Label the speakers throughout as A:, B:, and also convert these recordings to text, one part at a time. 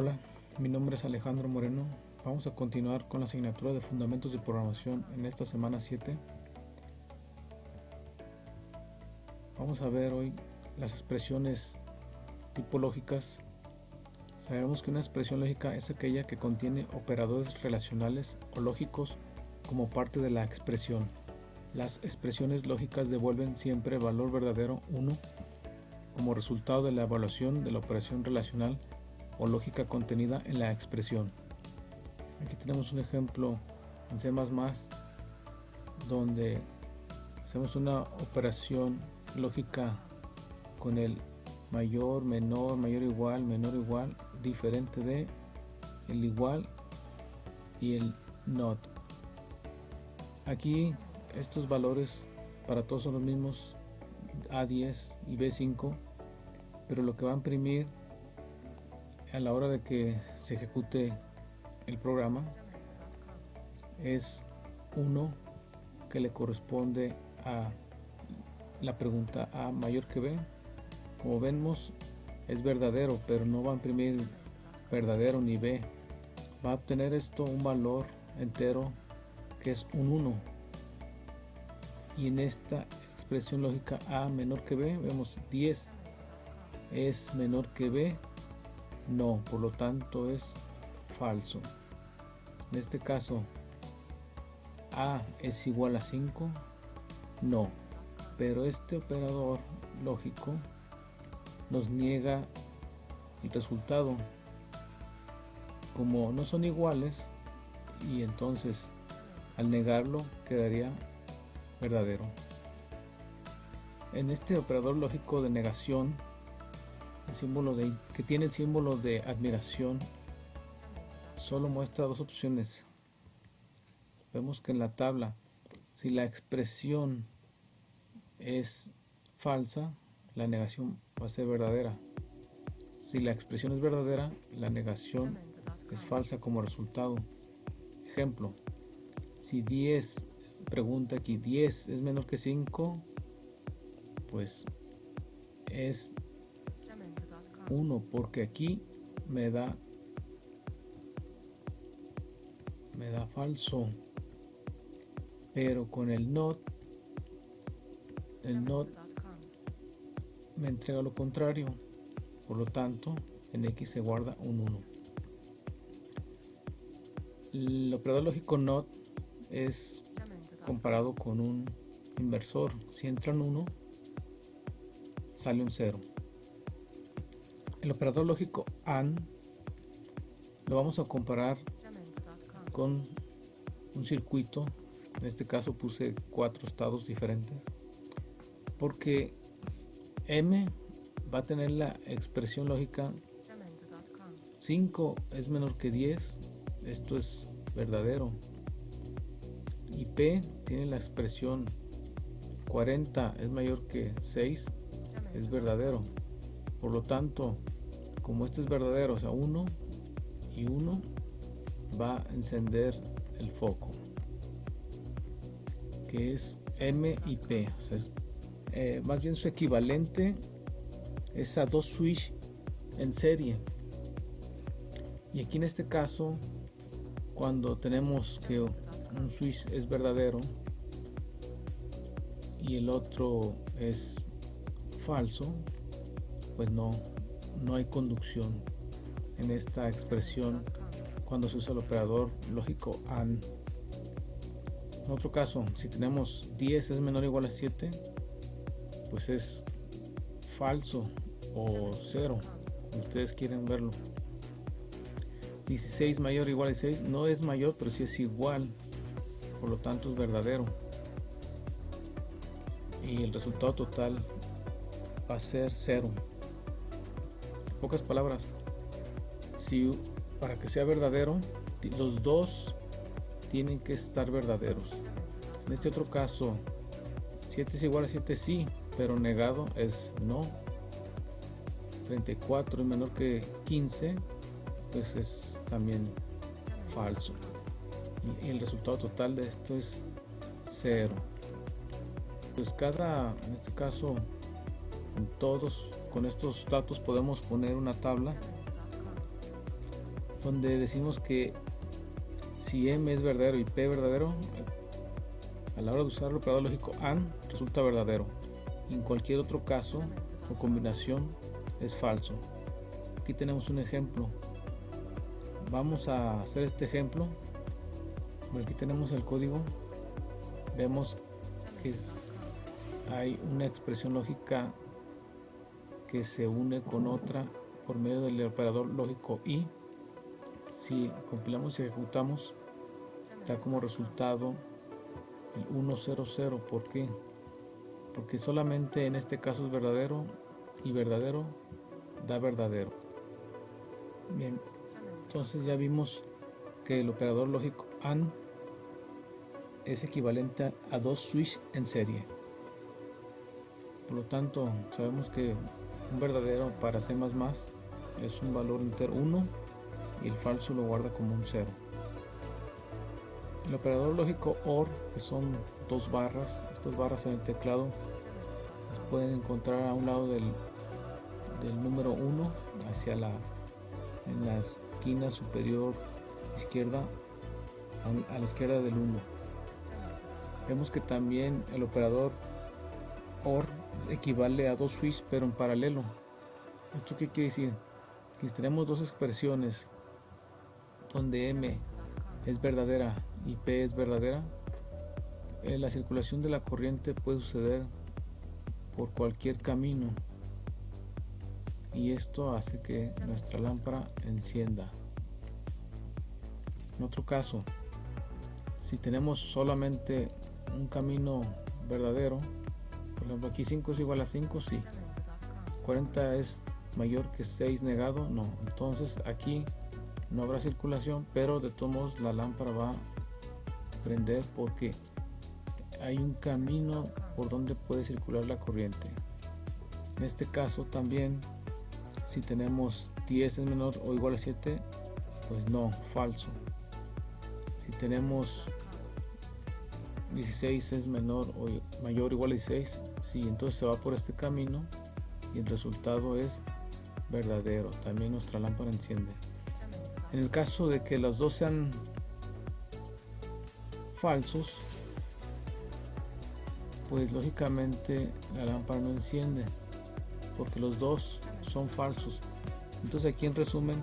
A: Hola, mi nombre es Alejandro Moreno. Vamos a continuar con la asignatura de Fundamentos de Programación en esta semana 7. Vamos a ver hoy las expresiones tipológicas. Sabemos que una expresión lógica es aquella que contiene operadores relacionales o lógicos como parte de la expresión. Las expresiones lógicas devuelven siempre el valor verdadero 1 como resultado de la evaluación de la operación relacional o lógica contenida en la expresión. Aquí tenemos un ejemplo en C++ donde hacemos una operación lógica con el mayor, menor, mayor igual, menor igual, diferente de, el igual y el not. Aquí estos valores para todos son los mismos, A10 y B5, pero lo que va a imprimir a la hora de que se ejecute el programa es 1 que le corresponde a la pregunta A mayor que B. Como vemos es verdadero, pero no va a imprimir verdadero ni B. Va a obtener esto un valor entero que es un 1. Y en esta expresión lógica A menor que B, vemos 10 es menor que B, no, por lo tanto es falso. En este caso, A es igual a 5, no, pero este operador lógico nos niega el resultado como no son iguales, y entonces al negarlo quedaría verdadero. En este operador lógico de negación, el símbolo que tiene el símbolo de admiración solo muestra dos opciones. Vemos que en la tabla, si la expresión es falsa, la negación va a ser verdadera. Si la expresión es verdadera, la negación es falsa como resultado. Ejemplo, si 10, pregunta aquí, 10 es menor que 5, pues es 1, porque aquí me da falso. Pero con el not me entrega lo contrario, por lo tanto en X se guarda un 1. El operador lógico not es comparado con un inversor. Si entra un 1, sale un 0. El operador lógico AND lo vamos a comparar con un circuito. En este caso puse 4 estados diferentes, porque M va a tener la expresión lógica 5 es menor que 10, esto es verdadero, y P tiene la expresión 40 es mayor que 6, es verdadero. Por lo tanto, como este es verdadero, o sea 1 y 1, va a encender el foco, que es M y P. O sea, más bien su equivalente es a dos switch en serie. Y aquí en este caso, cuando tenemos que un switch es verdadero y el otro es falso, pues no hay conducción en esta expresión cuando se usa el operador lógico AND. En otro caso, si tenemos 10 es menor o igual a 7, pues es falso o 0, como ustedes quieren verlo. 16 mayor o igual a 6 no es mayor, pero sí es igual, por lo tanto es verdadero. Y el resultado total va a ser 0. En pocas palabras, si para que sea verdadero, los dos tienen que estar verdaderos. En este otro caso, 7 es igual a 7 sí, pero negado es no. 34 es menor que 15, pues es también falso. Y el resultado total de esto es 0. Pues en este caso, con estos datos podemos poner una tabla donde decimos que si M es verdadero y P verdadero, a la hora de usar el operador lógico AND resulta verdadero. En cualquier otro caso o combinación es falso. Aquí tenemos un ejemplo. Vamos a hacer este ejemplo. Aquí tenemos el código. Vemos que hay una expresión lógica que se une con otra por medio del operador lógico y. Si compilamos y ejecutamos, da como resultado el 100. ¿Por qué? Porque solamente en este caso es verdadero y verdadero da verdadero. Bien, entonces ya vimos que el operador lógico AND es equivalente a 2 switch en serie. Por lo tanto, sabemos que un verdadero para C++ es un valor entero 1 y el falso lo guarda como un 0. El operador lógico OR, que son 2 barras, estas barras en el teclado las pueden encontrar a un lado del número 1 hacia en la esquina superior izquierda, a la izquierda del 1. Vemos que también el operador OR equivale a 2 switch pero en paralelo. ¿Esto qué quiere decir? Que si tenemos dos expresiones donde M es verdadera y P es verdadera, la circulación de la corriente puede suceder por cualquier camino y esto hace que nuestra lámpara encienda. En otro caso, si tenemos solamente un camino verdadero, por ejemplo aquí 5 es igual a 5, sí. 40 es mayor que 6 negado, no. Entonces aquí no habrá circulación, pero de todos modos la lámpara va a prender porque hay un camino por donde puede circular la corriente. En este caso también, si tenemos 10 es menor o igual a 7, pues no, falso. Si tenemos 16 es menor o mayor o igual a 16, sí, entonces se va por este camino y el resultado es verdadero, también nuestra lámpara enciende. En el caso de que los dos sean falsos, pues lógicamente la lámpara no enciende porque los dos son falsos. Entonces aquí en resumen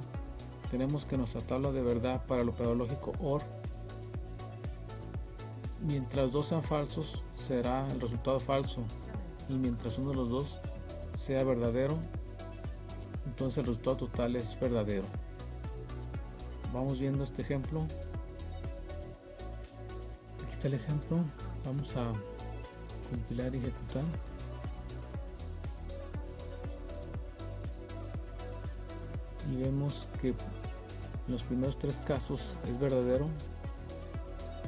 A: tenemos que nuestra tabla de verdad para el operador lógico OR, mientras dos sean falsos será el resultado falso, y mientras uno de los dos sea verdadero, entonces el resultado total es verdadero. Vamos viendo este ejemplo. Aquí está el ejemplo. Vamos a compilar y ejecutar. Y vemos que en los primeros 3 casos es verdadero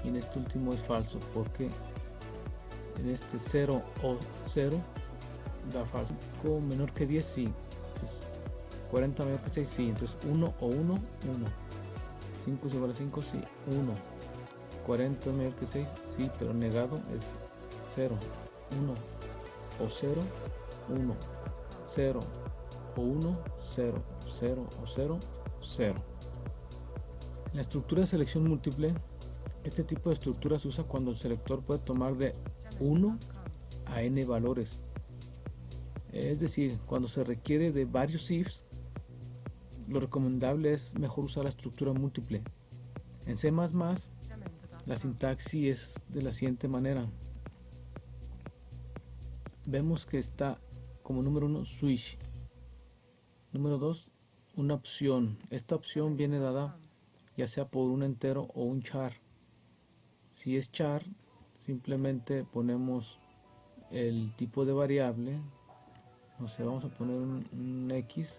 A: y en este último es falso, porque en este 0 o 0 da falso. Menor que 10, sí. Pues 40 menor que 6, sí. Entonces 1 o 1, 1. 5 es igual a 5, sí. 1. 40 menor que 6, sí, pero negado es 0. 1 o 0, 1. 0 o 1, 0. 0 o 0, 0. En la estructura de selección múltiple, este tipo de estructura se usa cuando el selector puede tomar de 1 a n valores. Es decir, cuando se requiere de varios ifs, lo recomendable es mejor usar la estructura múltiple. En C++, la sintaxis es de la siguiente manera. Vemos que está como número 1 switch, número 2 una opción. Esta opción viene dada ya sea por un entero o un char. Si es char, simplemente ponemos el tipo de variable, no sé, vamos a poner un X,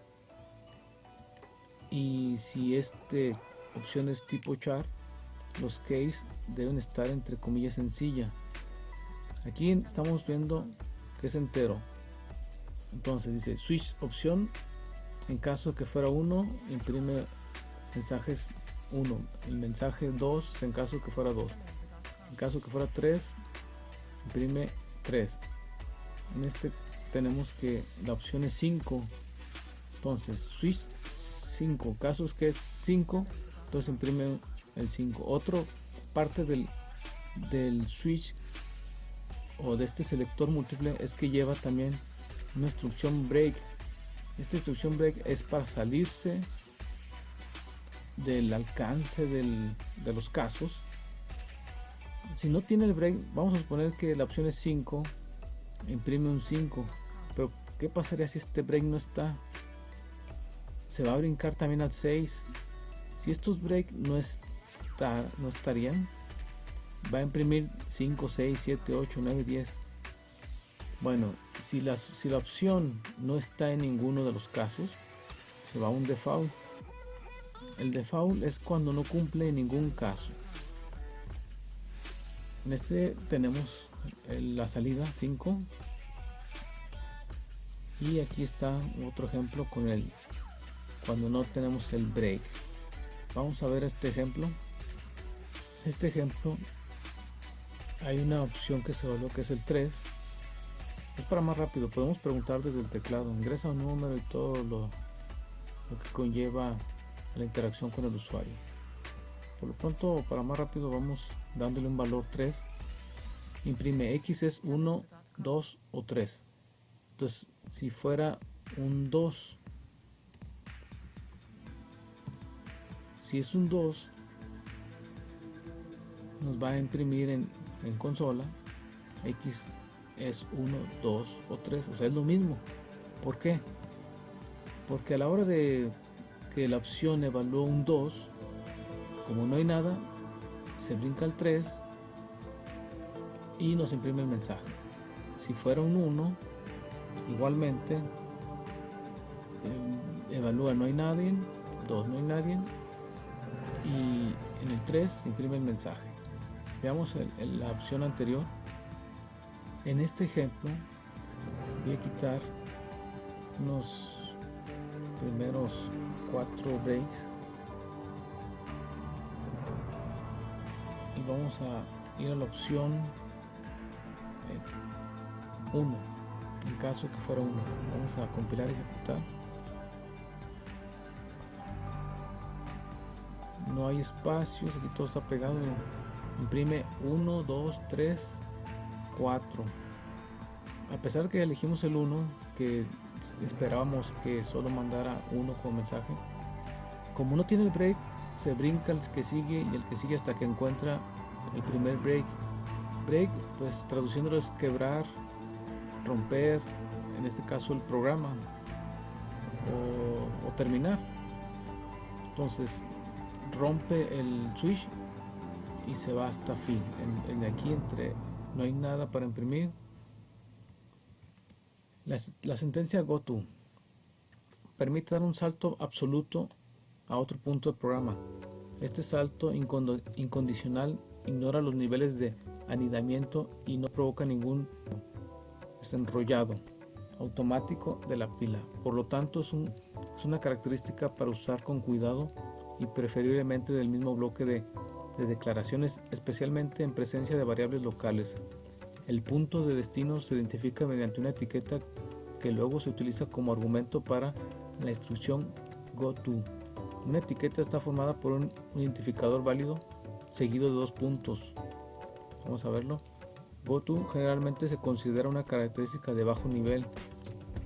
A: y si este opción es tipo char, los case deben estar entre comillas sencilla. Aquí estamos viendo que es entero, entonces dice switch opción. En caso que fuera 1, imprime mensajes 1, el mensaje 2 en caso que fuera 2, en caso que fuera 3, imprime 3. En este tenemos que la opción es 5, entonces switch 5, casos que es 5, entonces imprime el 5. Otra parte del switch o de este selector múltiple es que lleva también una instrucción break. Esta instrucción break es para salirse del alcance de los casos. Si no tiene el break, vamos a suponer que la opción es 5, imprime un 5, pero ¿qué pasaría si este break no está? Se va a brincar también al 6. Si estos break no estarían, va a imprimir 5, 6, 7, 8, 9, 10. Bueno, si la opción no está en ninguno de los casos, se va a un default. El default es cuando no cumple ningún caso. En este tenemos la salida 5 y aquí está otro ejemplo con el cuando no tenemos el break. Vamos a ver este ejemplo. Este ejemplo hay una opción que se evalúa que es el 3. Es para más rápido, podemos preguntar desde el teclado, ingresa un número y todo lo que conlleva la interacción con el usuario. Por lo pronto, para más rápido, vamos dándole un valor 3. Imprime X es 1, 2 o 3. Entonces, si fuera un 2, si es un 2, nos va a imprimir en consola X es 1, 2 o 3, o sea, es lo mismo. ¿Por qué? Porque a la hora de que la opción evalúa un 2, como no hay nada, se brinca al 3 y nos imprime el mensaje. Si fuera un 1, igualmente evalúa no hay nadie, 2 no hay nadie, y en el 3 imprime el mensaje. Veamos la opción anterior. En este ejemplo voy a quitar unos primeros 4 breaks y vamos a ir a la opción 1, en caso que fuera 1. Vamos a compilar y ejecutar. No hay espacios, aquí todo está pegado. Imprime 1, 2, 3, 4. A pesar de que elegimos el 1, que esperábamos que solo mandara 1 como mensaje, como no tiene el break, se brinca el que sigue y el que sigue hasta que encuentra el primer break. Break, pues traduciéndolo es quebrar, romper, en este caso el programa, o terminar. Entonces rompe el switch y se va hasta fin. En aquí entre no hay nada para imprimir. La sentencia goto permite dar un salto absoluto a otro punto del programa. Este salto incondicional ignora los niveles de anidamiento y no provoca ningún desenrollado automático de la pila. Por lo tanto, es una característica para usar con cuidado y preferiblemente del mismo bloque de declaraciones, especialmente en presencia de variables locales. El punto de destino se identifica mediante una etiqueta que luego se utiliza como argumento para la instrucción goto. Una etiqueta está formada por un identificador válido seguido de 2 puntos. Vamos a verlo. Goto generalmente se considera una característica de bajo nivel,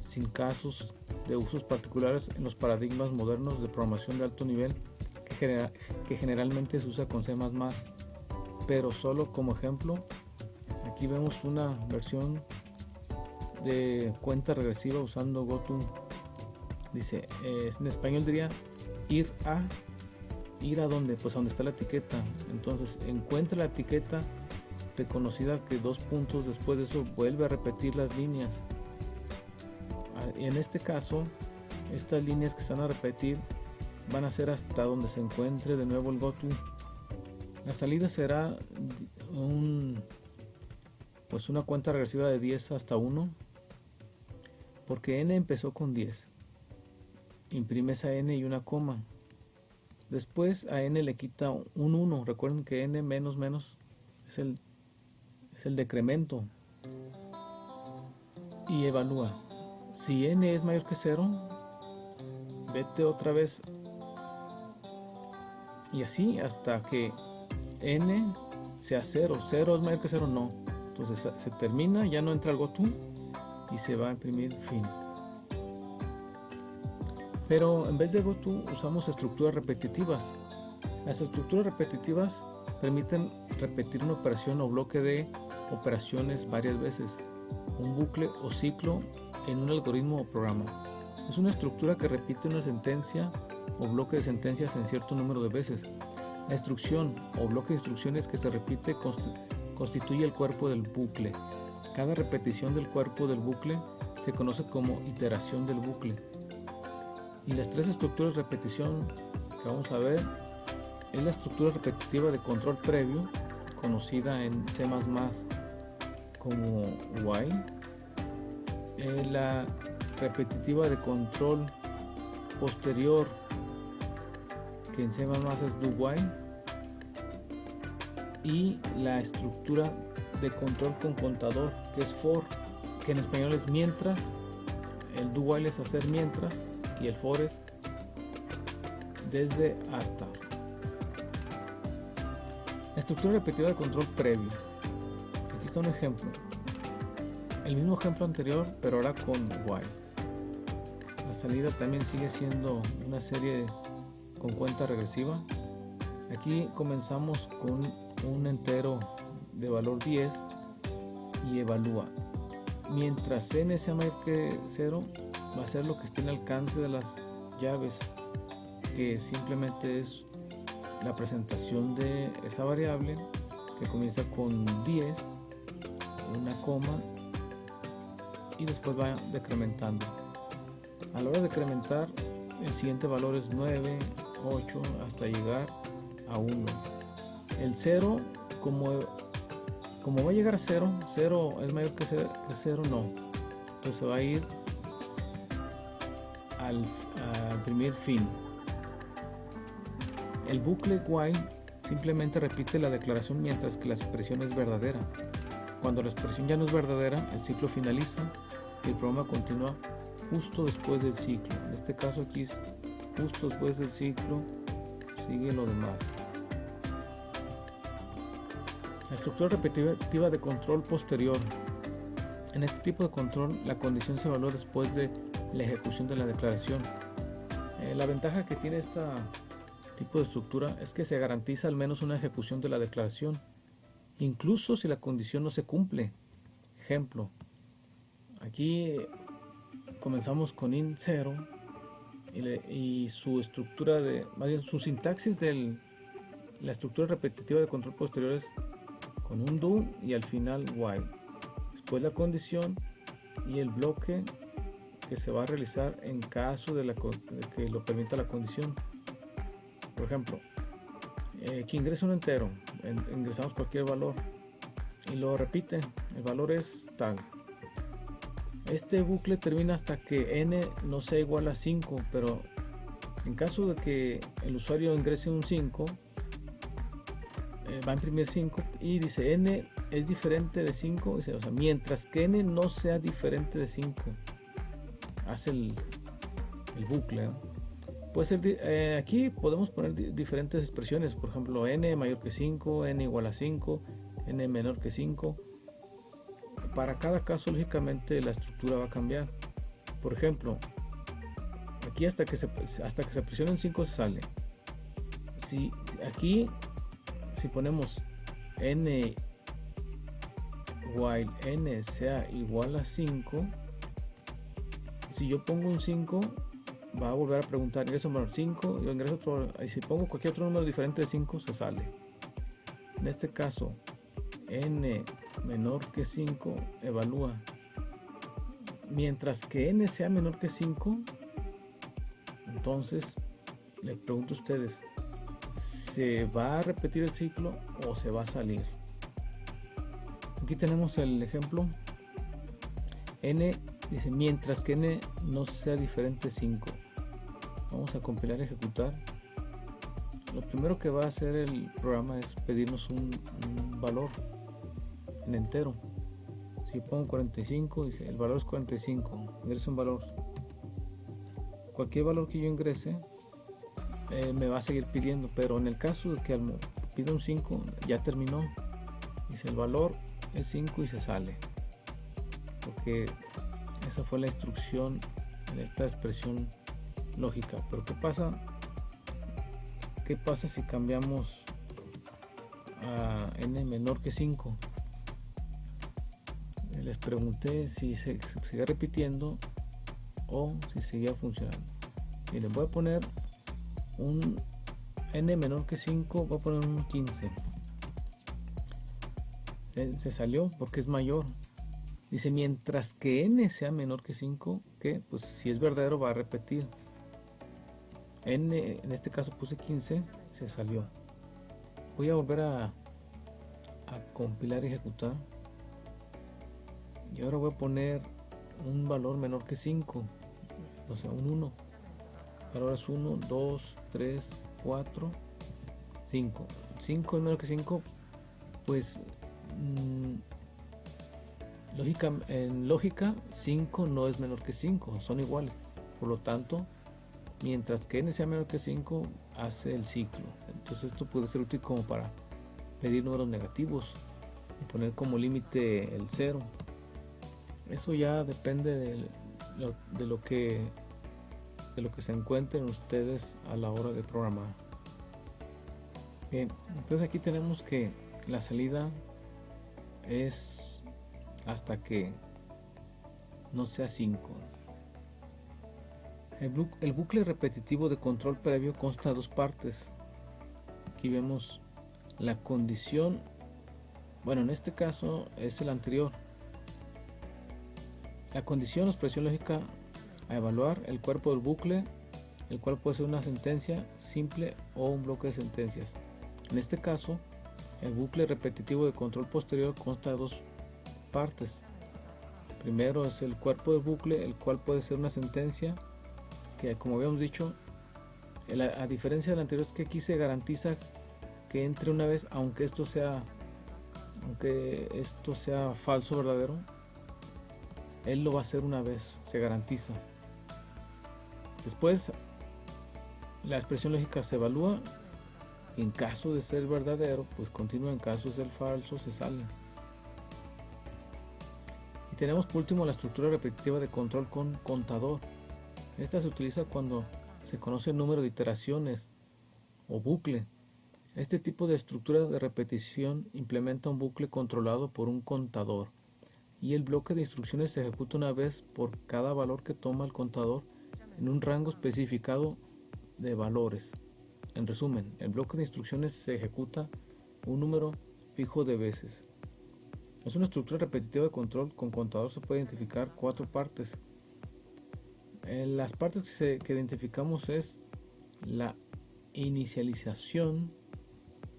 A: sin casos de usos particulares en los paradigmas modernos de programación de alto nivel que generalmente se usa con C++, pero solo como ejemplo. Aquí vemos una versión de cuenta regresiva usando goto. Dice, en español diría ir a dónde, pues a donde está la etiqueta. Entonces encuentra la etiqueta reconocida que 2 puntos después de eso vuelve a repetir las líneas. En este caso, estas líneas que se van a repetir van a ser hasta donde se encuentre de nuevo el goto. La salida será pues una cuenta regresiva de 10 hasta 1, porque n empezó con 10. Imprimes a n y una coma. Después a n le quita un 1. Recuerden que n menos menos es el decremento. Y evalúa. Si n es mayor que 0, vete otra vez y así hasta que n sea 0. 0 es mayor que 0, no. Entonces se termina, ya no entra el goto y se va a imprimir fin. Pero en vez de goto usamos estructuras repetitivas. Las estructuras repetitivas permiten repetir una operación o bloque de operaciones varias veces, un bucle o ciclo en un algoritmo o programa. Es una estructura que repite una sentencia o bloque de sentencias en cierto número de veces. La instrucción o bloque de instrucciones que se repite constituye el cuerpo del bucle. Cada repetición del cuerpo del bucle se conoce como iteración del bucle. Y las tres estructuras de repetición que vamos a ver es la estructura repetitiva de control previo, conocida en C++ como while, la repetitiva de control posterior, que en C++ es do while, y la estructura de control con contador, que es for, que en español es mientras. El do while es hacer mientras y el for es desde hasta. La estructura repetitiva de control previo. Aquí está un ejemplo. El mismo ejemplo anterior, pero ahora con while. La salida también sigue siendo una serie con cuenta regresiva. Aquí comenzamos con un entero de valor 10 y evalúa. Mientras n sea mayor que 0, va a ser lo que esté en alcance de las llaves, que simplemente es la presentación de esa variable que comienza con 10, una coma, y después va decrementando. A la hora de decrementar, el siguiente valor es 9, 8, hasta llegar a 1. El 0, como va a llegar a 0, 0 es mayor que 0, no. Entonces se va a ir al imprimir fin. El bucle while simplemente repite la declaración mientras que la expresión es verdadera. Cuando la expresión ya no es verdadera, el ciclo finaliza y el programa continúa justo después del ciclo. En este caso aquí es justo después del ciclo, sigue lo demás. La estructura repetitiva de control posterior. En este tipo de control, la condición se evalúa después de la ejecución de la declaración. La ventaja que tiene este tipo de estructura es que se garantiza al menos una ejecución de la declaración, incluso si la condición no se cumple. Ejemplo, aquí comenzamos con int 0 y su estructura más bien su sintaxis de la estructura repetitiva de control posterior es con un do y al final while, después la condición y el bloque que se va a realizar en caso de que lo permita la condición. Por ejemplo, que ingresa un entero, ingresamos cualquier valor y lo repite, el valor es tal. Este bucle termina hasta que n no sea igual a 5, pero en caso de que el usuario ingrese un 5, va a imprimir 5 y dice n es diferente de 5, dice, o sea, mientras que n no sea diferente de 5, hace el bucle, ¿no? Puede ser, aquí podemos poner diferentes expresiones, por ejemplo, n mayor que 5, n igual a 5, n menor que 5. Para cada caso, lógicamente, la estructura va a cambiar. Por ejemplo, aquí hasta que se presione un 5 se sale. Si ponemos n while n sea igual a 5, si yo pongo un 5, va a volver a preguntar, ingreso un valor 5, yo ingreso otro, y si pongo cualquier otro número diferente de 5, se sale. En este caso, n menor que 5 evalúa. Mientras que n sea menor que 5, entonces le pregunto a ustedes, ¿se va a repetir el ciclo o se va a salir? Aquí tenemos el ejemplo. N dice, mientras que n no sea diferente de 5. Vamos a compilar y ejecutar. Lo primero que va a hacer el programa es pedirnos un valor en entero. Si pongo 45, dice, el valor es 45, ingreso un valor. Cualquier valor que yo ingrese, me va a seguir pidiendo, pero en el caso de que pida un 5 ya terminó, dice el valor es 5 y se sale, porque esa fue la instrucción en esta expresión lógica. Pero ¿qué pasa si cambiamos a n menor que 5? Les pregunté si se sigue repitiendo o si seguía funcionando. Y les voy a poner un n menor que 5, voy a poner un 15. Se salió porque es mayor. Dice, mientras que n sea menor que 5, que pues si es verdadero va a repetir. N, en este caso puse 15, se salió. Voy a volver a compilar y ejecutar. Y ahora voy a poner un valor menor que 5, o sea, un 1. Ahora es 1, 2, 3, 4, 5. 5 es menor que 5, pues en lógica 5 no es menor que 5, son iguales. Por lo tanto, mientras que n sea menor que 5, hace el ciclo. Entonces esto puede ser útil como para pedir números negativos y poner como límite el 0. Eso ya depende de lo que se encuentren ustedes a la hora de programar. Bien, entonces aquí tenemos que la salida es hasta que no sea 5. El bucle repetitivo de control previo consta de dos partes. Aquí vemos la condición, bueno, en este caso es el anterior. La condición o expresión lógica a evaluar, el cuerpo del bucle, el cual puede ser una sentencia simple o un bloque de sentencias. En este caso, el bucle repetitivo de control posterior consta de dos partes. Primero es el cuerpo del bucle, el cual puede ser una sentencia, que como habíamos dicho, a diferencia del anterior, es que aquí se garantiza que entre una vez, aunque esto sea falso o verdadero, él lo va a hacer una vez, se garantiza. Después la expresión lógica se evalúa y en caso de ser verdadero pues continúa, en caso de ser falso se sale. Y tenemos por último la estructura repetitiva de control con contador. Esta se utiliza cuando se conoce el número de iteraciones o bucle. Este tipo de estructura de repetición implementa un bucle controlado por un contador y el bloque de instrucciones se ejecuta una vez por cada valor que toma el contador en un rango especificado de valores. En resumen, el bloque de instrucciones se ejecuta un número fijo de veces. Es una estructura repetitiva de control con contador. Se puede identificar 4 partes. Las partes que identificamos es la inicialización,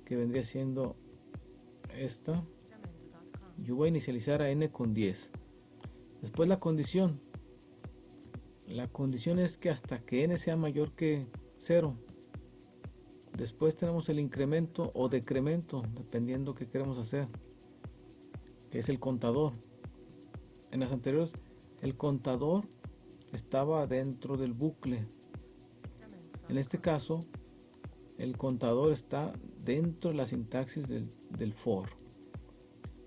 A: que vendría siendo esta. Yo voy a inicializar a n con 10. Después la condición. La condición es que hasta que n sea mayor que 0. Después tenemos el incremento o decremento, dependiendo qué queremos hacer, que es el contador. En las anteriores, el contador estaba dentro del bucle. En este caso, el contador está dentro de la sintaxis del for.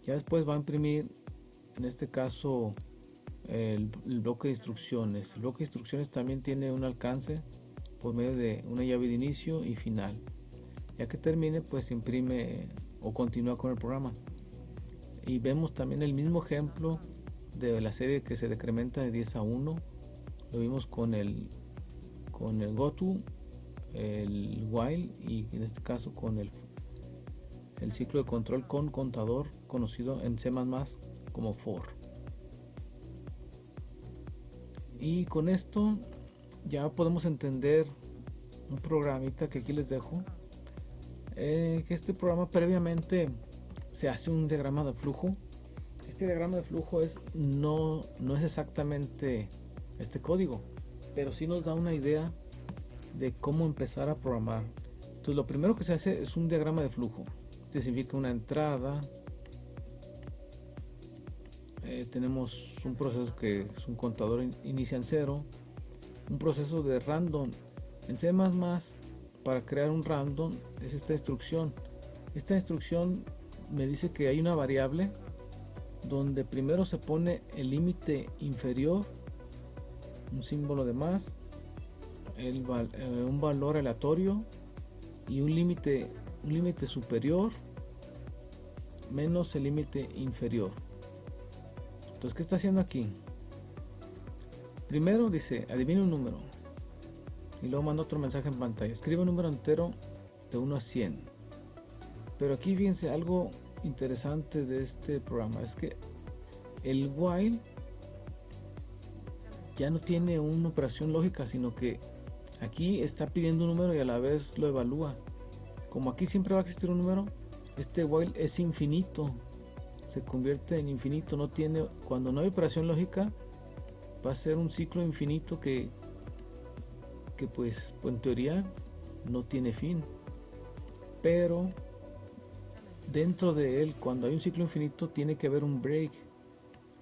A: Ya después va a imprimir, en este caso, el bloque de instrucciones. El bloque de instrucciones también tiene un alcance por medio de una llave de inicio y final. Ya que termine, pues imprime o continúa con el programa. Y vemos también el mismo ejemplo de la serie que se decrementa de 10 a 1. Lo vimos con el goto, el while y en este caso con el ciclo de control con contador, conocido en C++ como for. Y con esto ya podemos entender un programita que aquí les dejo, que este programa previamente se hace un diagrama de flujo. Este diagrama de flujo no es exactamente este código, pero sí nos da una idea de cómo empezar a programar. Entonces lo primero que se hace es un diagrama de flujo. Este significa una entrada. Tenemos un proceso que es un contador inicia en 0, un proceso de random. En C++ para crear un random es esta instrucción. Esta instrucción me dice que hay una variable donde primero se pone el límite inferior, un símbolo de más, un valor aleatorio y un límite superior menos el límite inferior. Entonces, ¿qué está haciendo aquí? Primero dice, adivina un número, y luego manda otro mensaje en pantalla, escribe un número entero de 1 a 100. Pero aquí fíjense, algo interesante de este programa es que el while ya no tiene una operación lógica, sino que aquí está pidiendo un número y a la vez lo evalúa. Como aquí siempre va a existir un número, este while es infinito, se convierte en infinito. No tiene, cuando no hay operación lógica, va a ser un ciclo infinito que pues en teoría no tiene fin. Pero dentro de él, cuando hay un ciclo infinito, tiene que haber un break.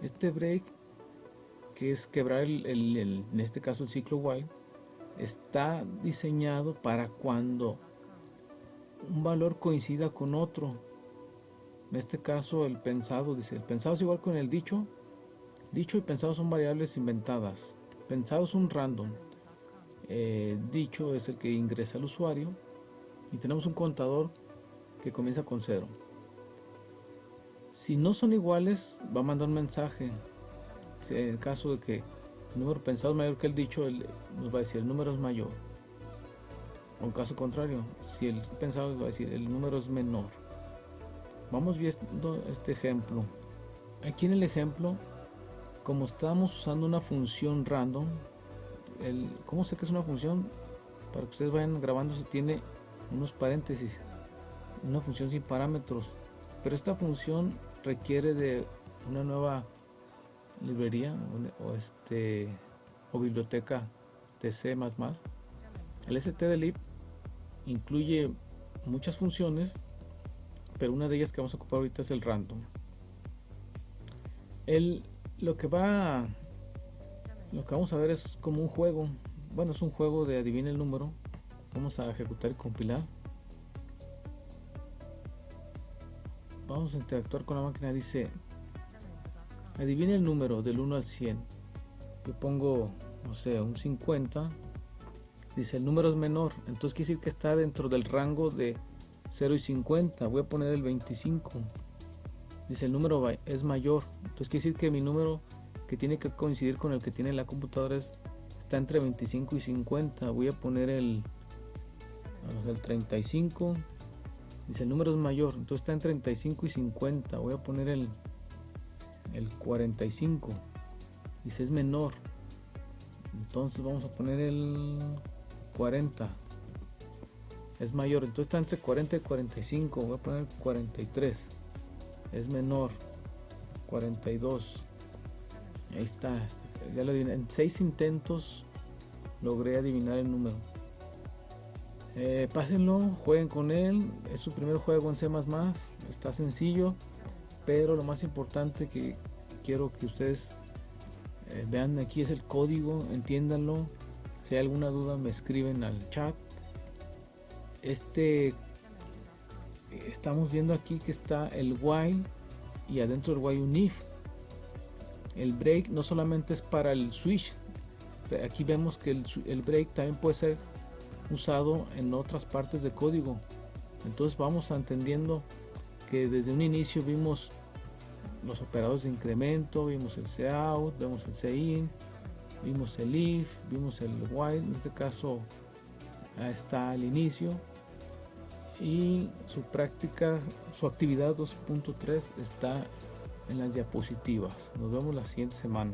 A: Este break, que es quebrar en este caso el ciclo while, está diseñado para cuando un valor coincida con otro. En este caso el pensado, dice, el pensado es igual con el dicho. Dicho y pensado son variables inventadas. Pensado es un random. Dicho es el que ingresa el usuario. Y tenemos un contador que comienza con 0. Si no son iguales, va a mandar un mensaje. Si en el caso de que el número pensado es mayor que el dicho, nos va a decir el número es mayor. O en caso contrario, si el pensado va a decir el número es menor. Vamos viendo este ejemplo. Aquí en el ejemplo, como estamos usando una función random, ¿cómo sé que es una función? Para que ustedes vayan grabando, se tiene unos paréntesis, una función sin parámetros, pero esta función requiere de una nueva librería o biblioteca de C++. El stdlib incluye muchas funciones, pero una de ellas que vamos a ocupar ahorita es el random. Lo que vamos a ver es como un juego. Bueno, es un juego de adivina el número. Vamos a ejecutar y compilar. Vamos a interactuar con la máquina. Dice, adivina el número del 1 al 100. Yo pongo, no sé, un 50. Dice, el número es menor. Entonces quiere decir que está dentro del rango de 0 y 50. Voy a poner el 25. Dice, el número es mayor. Entonces quiere decir que mi número que tiene que coincidir con el que tiene la computadora está entre 25 y 50. Voy a poner el 35. Dice, el número es mayor, entonces está en 35 y 50. Voy a poner el 45. Dice, es menor, entonces vamos a poner el 40. Es mayor, entonces está entre 40 y 45. Voy a poner 43. Es menor, 42. Ahí está, ya lo adiviné. En 6 intentos logré adivinar el número. Pásenlo, jueguen con él. Es su primer juego en C++. Está sencillo, pero lo más importante que quiero que ustedes vean aquí es el código, entiéndanlo. Si hay alguna duda, me escriben al chat. Estamos viendo aquí que está el while y adentro del while un if. El break no solamente es para el switch. Aquí vemos que el break también puede ser usado en otras partes de código. Entonces vamos entendiendo que desde un inicio vimos los operadores de incremento, vimos el cout, vemos el cin, vimos el if, vimos el while. En este caso está al inicio, y su práctica, su actividad 2.3 está en las diapositivas. Nos vemos la siguiente semana.